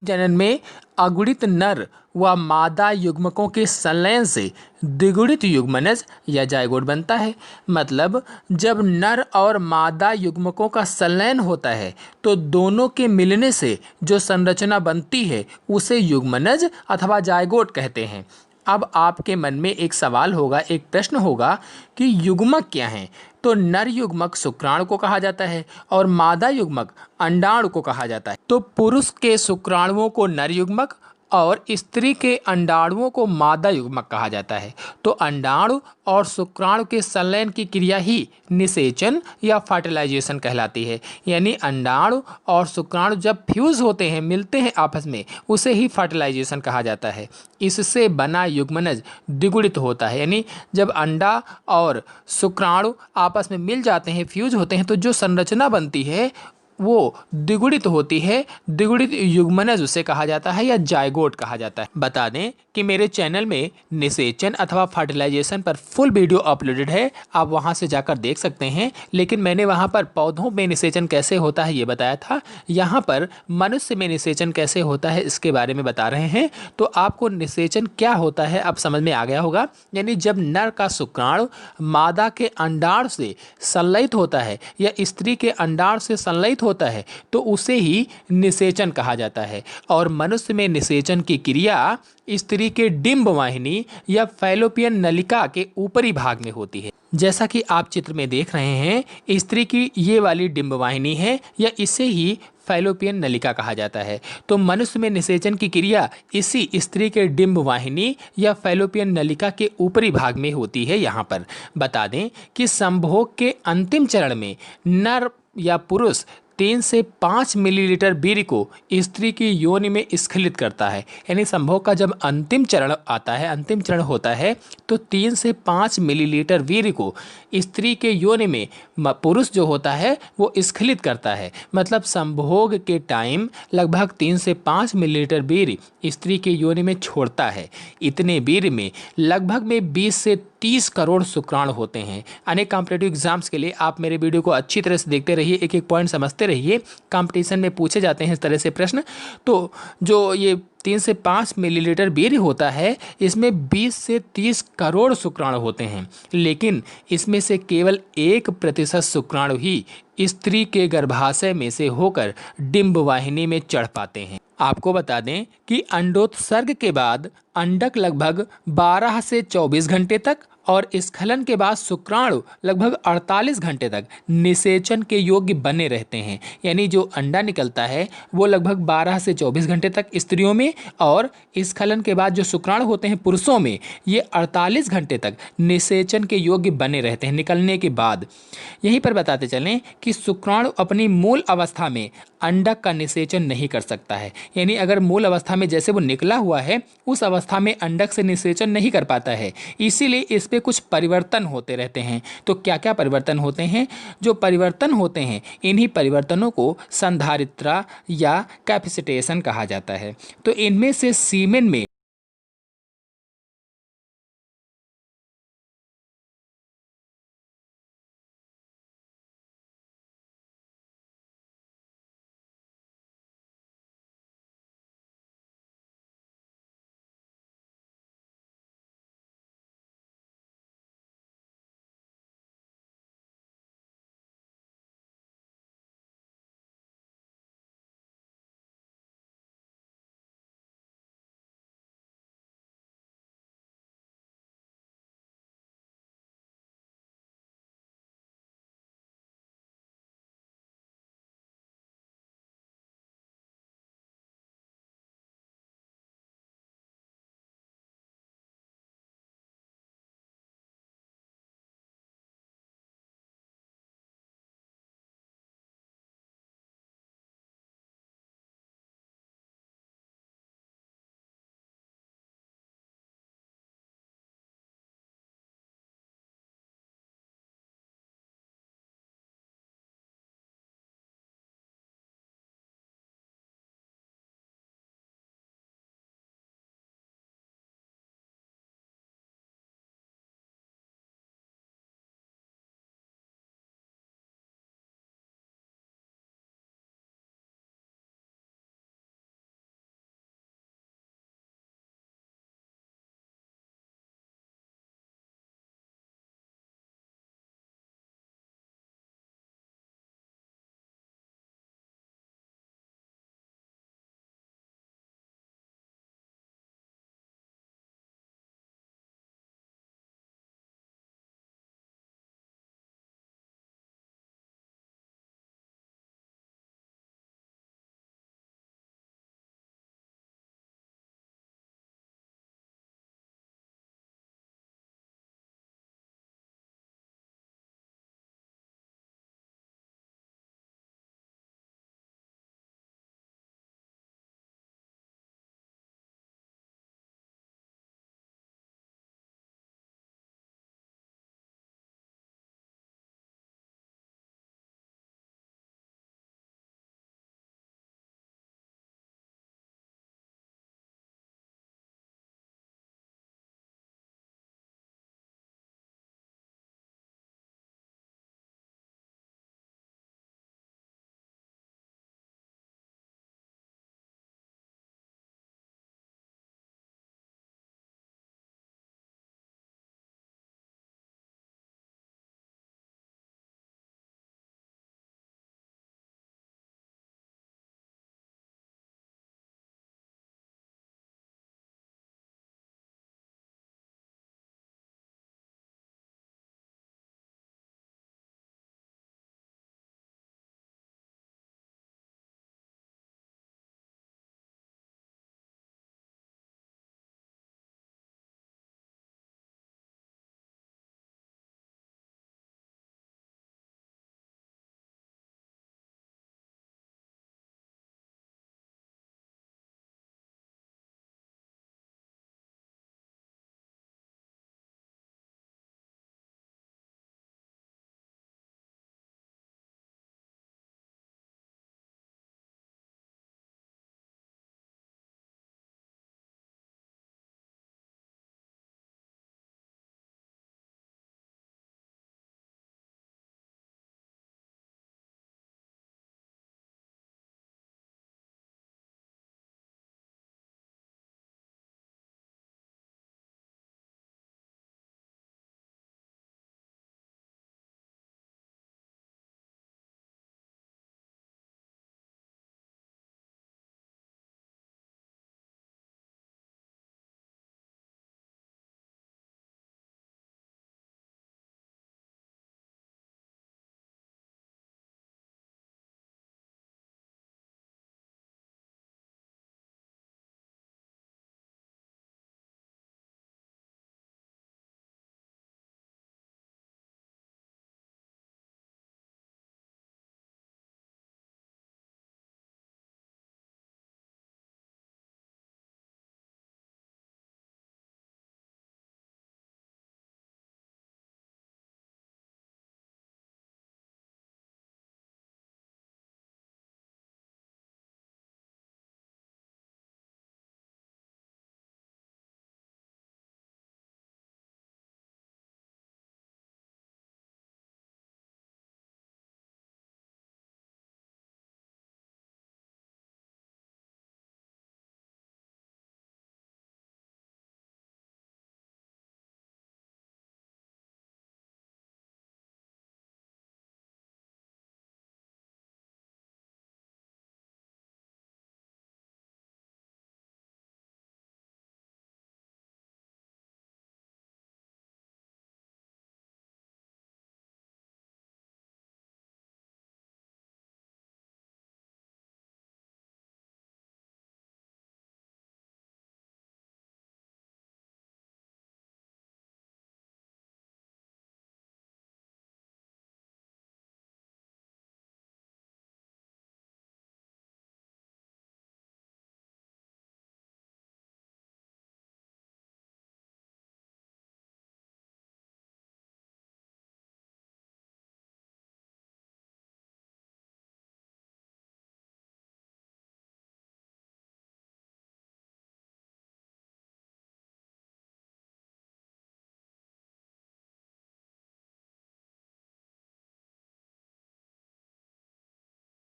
जनन में अगुणित नर व मादा युग्मकों के संलयन से द्विगुणित युग्मनज या जायगोट बनता है। मतलब जब नर और मादा युग्मकों का संलयन होता है तो दोनों के मिलने से जो संरचना बनती है उसे युग्मनज अथवा जायगोट कहते हैं। अब आपके मन में एक सवाल होगा, एक प्रश्न होगा कि युग्मक क्या हैं। तो नर युग्मक शुक्राणु को कहा जाता है और मादा युग्मक अंडाणु को कहा जाता है। तो पुरुष के शुक्राणुओं को नर युग्मक और स्त्री के अंडाणुओं को मादा युग्मक कहा जाता है। तो अंडाणु और शुक्राणु के संलयन की क्रिया ही निषेचन या फर्टिलाइजेशन कहलाती है। यानी अंडाणु और शुक्राणु जब फ्यूज होते हैं, मिलते हैं आपस में, उसे ही फर्टिलाइजेशन कहा जाता है। इससे बना युग्मनज द्विगुणित होता है। यानी जब अंडा और शुक्राणु आपस में मिल जाते हैं, फ्यूज होते हैं, तो जो संरचना बनती है वो द्विगुणित होती है। द्विगुणित युग्मनज उसे कहा जाता है या जायगोट कहा जाता है। बता दें कि मेरे चैनल में निषेचन अथवा फर्टिलाइजेशन पर फुल वीडियो अपलोडेड है, आप वहां से जाकर देख सकते हैं। लेकिन मैंने वहां पर पौधों में निषेचन कैसे होता है ये बताया था। यहाँ पर मनुष्य में निषेचन कैसे होता है इसके बारे में बता रहे हैं। तो आपको निषेचन क्या होता है अब समझ में आ गया होगा। यानी जब नर का शुक्राणु मादा के अंडाणु से संलयित होता है या स्त्री के अंडाणु से संलयित होता है तो उसे ही निषेचन कहा जाता है। और मनुष्य में निषेचन की क्रिया स्त्री के डिंब वाहिनी या फैलोपियन नलिका के ऊपरी भाग में होती है। जैसा कि आप चित्र में देख रहे हैं, स्त्री की ये वाली डिंब वाहिनी है या इसे ही फैलोपियन नलिका कहा जाता है। तो मनुष्य में निषेचन की क्रिया इसी स्त्री के डिंब वाहिनी या फैलोपियन नलिका के ऊपरी भाग में होती है। यहाँ पर बता दें कि संभोग के अंतिम चरण में नर या पुरुष 3 से 5 मिलीलीटर वीर्य को स्त्री की योनि में स्खलित करता है। यानी संभोग का जब अंतिम चरण आता है, अंतिम चरण होता है, तो 3 से 5 मिलीलीटर वीर्य को स्त्री के योनि में पुरुष जो होता है वो स्खलित करता है। मतलब संभोग के टाइम लगभग 3 से 5 मिलीलीटर वीर्य स्त्री के योनि में छोड़ता है। इतने वीर्य में लगभग में 20 से 30 करोड़ शुक्राणु होते हैं। अनेक कॉम्पिटिटिव एग्जाम्स के लिए आप मेरे वीडियो को अच्छी तरह से देखते रहिए, एक एक पॉइंट समझते रहिए। कंपटीशन में पूछे जाते हैं इस तरह से प्रश्न। तो जो ये 3 से 5 मिलीलीटर वीर्य होता है, इसमें 20 से 30 करोड़ शुक्राणु होते हैं। लेकिन इसमें से केवल 1% शुक्राणु ही स्त्री के गर्भाशय में से होकर डिंब वाहिनी में चढ़ पाते हैं। आपको बता दें कि अंडोत्सर्ग के बाद अंडक लगभग 12 से 24 घंटे तक और स्खलन के बाद शुक्राणु लगभग 48 घंटे तक निषेचन के योग्य बने रहते हैं। यानी जो अंडा निकलता है वो लगभग 12 से 24 घंटे तक स्त्रियों में, और स्खलन के बाद जो शुक्राणु होते हैं पुरुषों में, ये 48 घंटे तक निषेचन के योग्य बने रहते हैं निकलने के बाद। यहीं पर बताते चलें कि शुक्राणु अपनी मूल अवस्था में अंडक का निषेचन नहीं कर सकता है। यानी अगर मूल अवस्था में जैसे वो निकला हुआ है उस अवस्था में अंडक से निषेचन नहीं कर पाता है। इसीलिए इस पे कुछ परिवर्तन होते रहते हैं। तो क्या क्या परिवर्तन होते हैं? जो परिवर्तन होते हैं इन्हीं परिवर्तनों को संधारित्रा या कैपेसिटेशन कहा जाता है। तो इनमें से सीमेन में